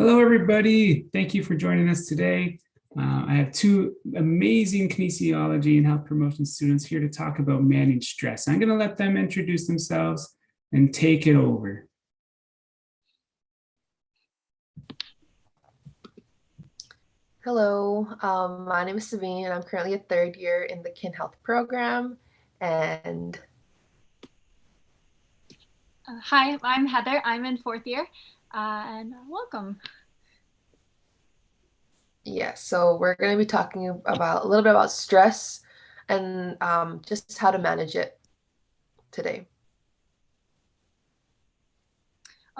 Hello, everybody. Thank you for joining us today. I have two amazing kinesiology and health promotion students here to talk about managing stress. I'm going to let them introduce themselves and take it over. Hello, my name is Sabine, and I'm currently a third year in the Kin Health program. And Hi, I'm Heather. I'm in fourth year, and welcome. yeah, so we're going to be talking about a little bit about stress and just how to manage it today.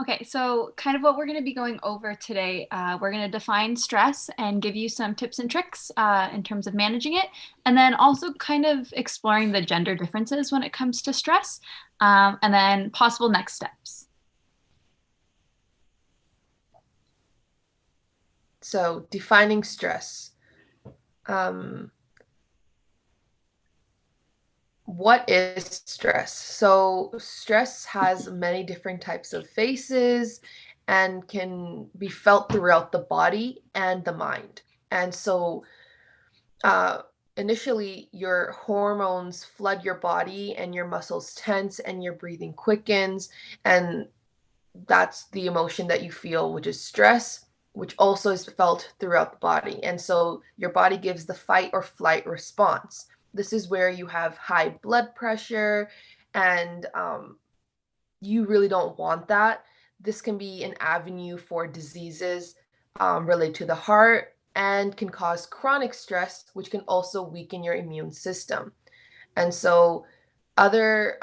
Okay, so kind of what we're going to be going over today, we're going to define stress and give you some tips and tricks in terms of managing it, and then also kind of exploring the gender differences when it comes to stress, and then possible next steps. So, defining stress. What is stress? So, stress has many different types of faces and can be felt throughout the body and the mind. And so, uh, initially, your hormones flood your body and your muscles tense and your breathing quickens. And that's the emotion that you feel, which is stress, which also is felt throughout the body. And so your body gives the fight or flight response. This is where you have high blood pressure and you really don't want that. This can be an avenue for diseases related to the heart and can cause chronic stress, which can also weaken your immune system. And so, other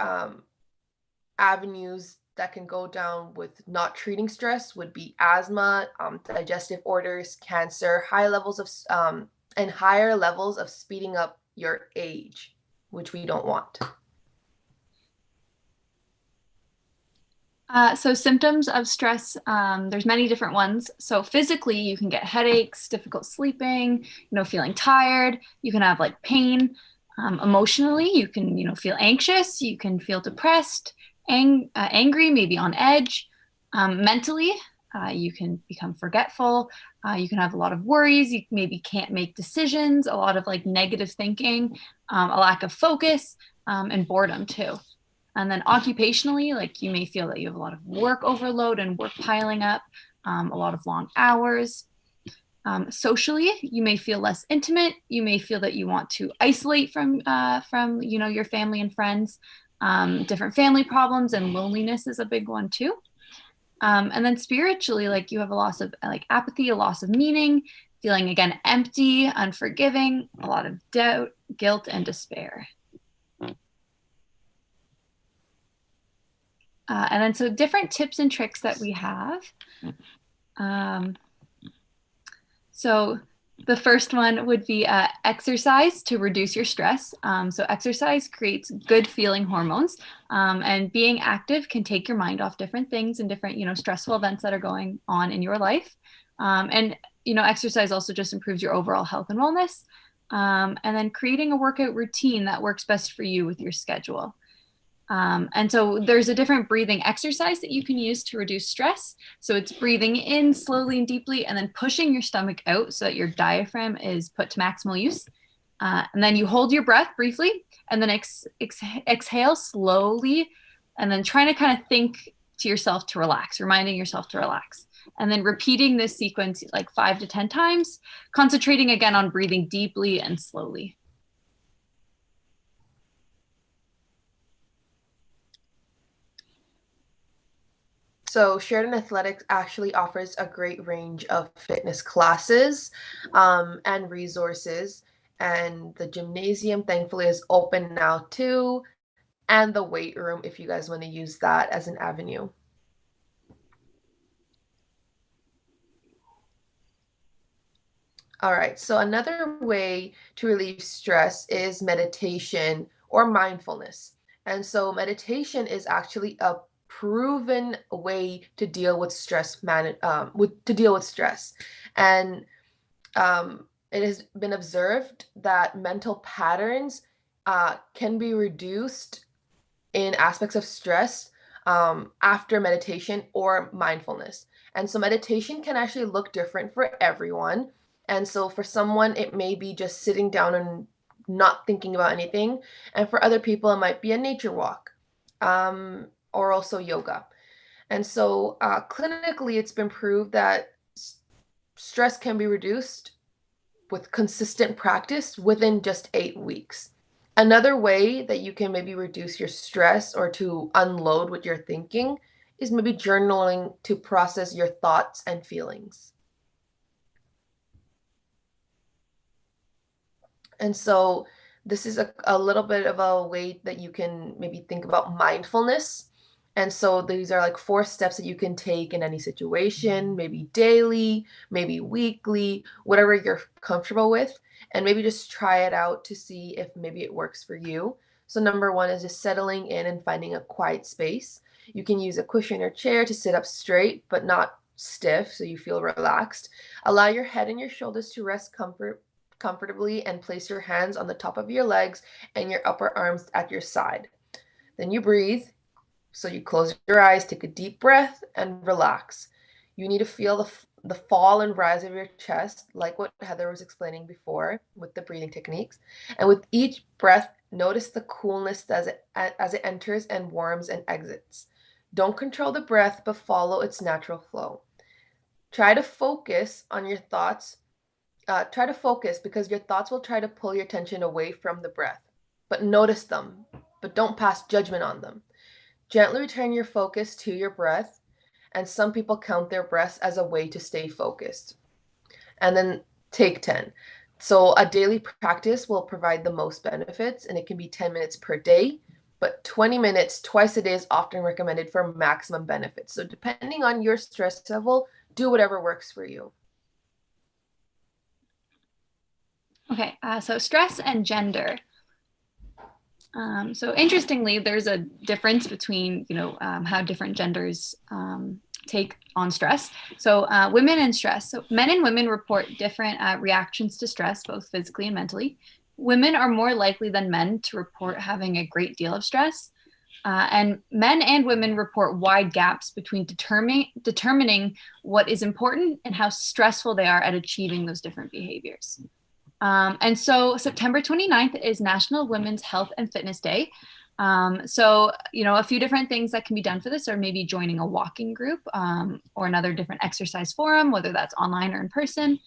avenues that can go down with not treating stress would be asthma, digestive orders, cancer, high levels of and higher levels of speeding up your age, which we don't want. So symptoms of stress, there's many different ones. So physically, you can get headaches, difficult sleeping, feeling tired. You can have like pain. Emotionally, you can, feel anxious. You can feel depressed, angry, maybe on edge. Mentally, you can become forgetful. You can have a lot of worries. You maybe can't make decisions. A lot of like negative thinking, a lack of focus, and boredom too. And then occupationally, like you may feel that you have a lot of work overload and work piling up, a lot of long hours. Socially, you may feel less intimate. You may feel that you want to isolate from your family and friends. Different family problems and loneliness is a big one too. And then spiritually, like you have a loss of like apathy, a loss of meaning, feeling again empty, unforgiving, a lot of doubt, guilt, and despair. And then so different tips and tricks that we have. So the first one would be exercise to reduce your stress. So exercise creates good feeling hormones, and being active can take your mind off different things and different, stressful events that are going on in your life. And exercise also just improves your overall health and wellness. And then creating a workout routine that works best for you with your schedule. And so there's a different breathing exercise that you can use to reduce stress. So it's breathing in slowly and deeply and then pushing your stomach out so that your diaphragm is put to maximal use. And then you hold your breath briefly and then exhale slowly and then trying to kind of think to yourself to relax, reminding yourself to relax. And then repeating this sequence like 5 to 10 times, concentrating again on breathing deeply and slowly. So, Sheridan Athletics actually offers a great range of fitness classes and resources. And the gymnasium, thankfully, is open now too, and the weight room if you guys want to use that as an avenue. All right, so another way to relieve stress is meditation or mindfulness. And so meditation is actually a proven way to deal with to deal with stress. And it has been observed that mental patterns can be reduced in aspects of stress after meditation or mindfulness. And so meditation can actually look different for everyone. And so for someone, it may be just sitting down and not thinking about anything. And for other people, it might be a nature walk, or also yoga. And so clinically, it's been proved that stress can be reduced with consistent practice within just 8 weeks. Another way that you can maybe reduce your stress or to unload what you're thinking is maybe journaling to process your thoughts and feelings. And so this is a little bit of a way that you can maybe think about mindfulness. And so these are like 4 steps that you can take in any situation, maybe daily, maybe weekly, whatever you're comfortable with, and maybe just try it out to see if maybe it works for you. So number 1 is just settling in and finding a quiet space. You can use a cushion or chair to sit up straight, but not stiff, so you feel relaxed. Allow your head and your shoulders to rest comfortably, and place your hands on the top of your legs and your upper arms at your side. Then you breathe. So you close your eyes, take a deep breath, and relax. You need to feel the fall and rise of your chest, like what Heather was explaining before with the breathing techniques. And with each breath, notice the coolness as it enters and warms and exits. Don't control the breath, but follow its natural flow. Try to focus on your thoughts. Try to focus because your thoughts will try to pull your attention away from the breath. But notice them, but don't pass judgment on them. Gently return your focus to your breath, and some people count their breaths as a way to stay focused. And then take 10. So a daily practice will provide the most benefits, and it can be 10 minutes per day, but 20 minutes twice a day is often recommended for maximum benefits. So depending on your stress level, do whatever works for you. Okay, so stress and gender. So interestingly, there's a difference between, how different genders take on stress. So women and stress. So men and women report different reactions to stress, both physically and mentally. Women are more likely than men to report having a great deal of stress. And men and women report wide gaps between determining what is important and how stressful they are at achieving those different behaviors. And so September 29th is National Women's Health and Fitness Day. So, a few different things that can be done for this are maybe joining a walking group or another different exercise forum, whether that's online or in person.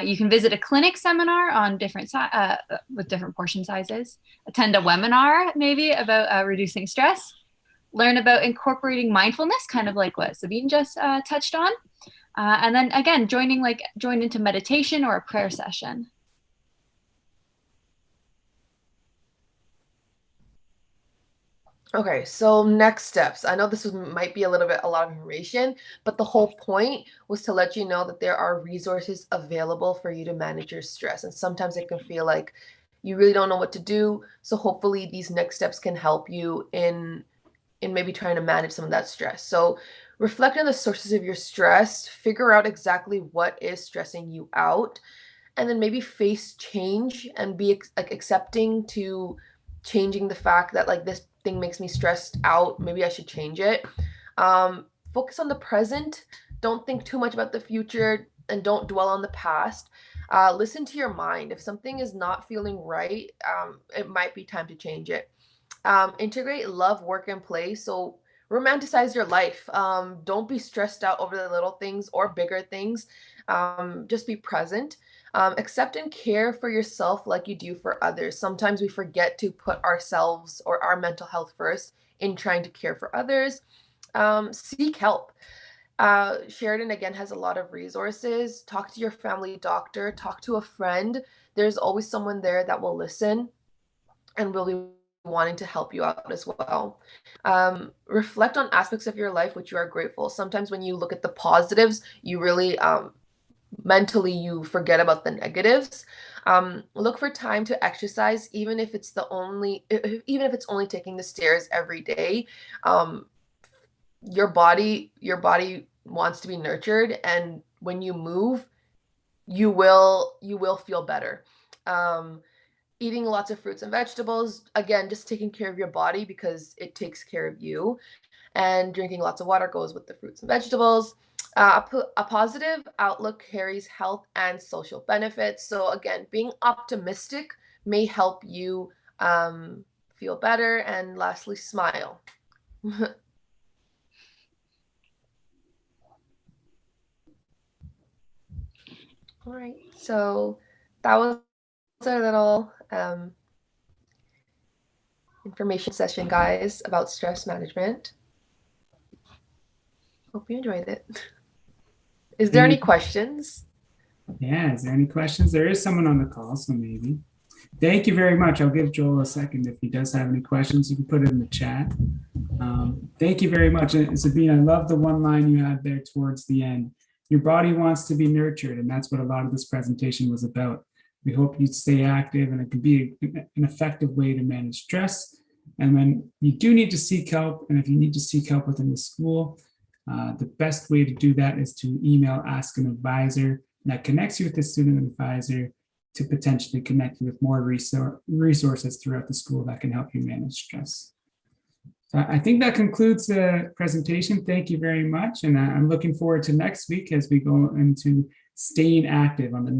You can visit a clinic seminar on with different portion sizes, attend a webinar maybe about reducing stress, learn about incorporating mindfulness, kind of like what Sabine just touched on. And then again, join into meditation or a prayer session. Okay, so next steps. I know might be a lot of information, but the whole point was to let you know that there are resources available for you to manage your stress. And sometimes it can feel like you really don't know what to do. So hopefully these next steps can help you in maybe trying to manage some of that stress. So reflect on the sources of your stress, figure out exactly what is stressing you out, and then maybe face change and be accepting to changing the fact that like this thing makes me stressed out. Maybe I should change it. Focus on the present. Don't think too much about the future, and don't dwell on the past. Listen to your mind. If something is not feeling right, it might be time to change it. Integrate love, work, and play. So romanticize your life. Don't be stressed out over the little things or bigger things. Just be present. Accept and care for yourself like you do for others. Sometimes we forget to put ourselves or our mental health first in trying to care for others. Seek help. Sheridan again has a lot of resources. Talk to your family doctor, talk to a friend. There's always someone there that will listen and will be wanting to help you out as well. Reflect on aspects of your life which you are grateful. Sometimes when you look at the positives, you really mentally you forget about the negatives. Look for time to exercise, even if it's only taking the stairs every day. Your body wants to be nurtured, and when you move, you will feel better. Eating lots of fruits and vegetables, again, just taking care of your body because it takes care of you. and drinking lots of water goes with the fruits and vegetables. A positive outlook carries health and social benefits. So again, being optimistic may help you feel better. And lastly, smile. All right, so that was our little information session, guys, about stress management. Hope you enjoyed it. Is there any questions? Yeah, is there any questions? There is someone on the call, so maybe. Thank you very much. I'll give Joel a second. If he does have any questions, you can put it in the chat. Thank you very much. And Sabine, I love the one line you had there towards the end. Your body wants to be nurtured, and that's what a lot of this presentation was about. We hope you stay active, and it can be an effective way to manage stress. And when you do need to seek help, and if you need to seek help within the school, the best way to do that is to email Ask an Advisor. That connects you with the student advisor to potentially connect you with more resources throughout the school that can help you manage stress. So I think that concludes the presentation. Thank you very much. And I'm looking forward to next week as we go into staying active on the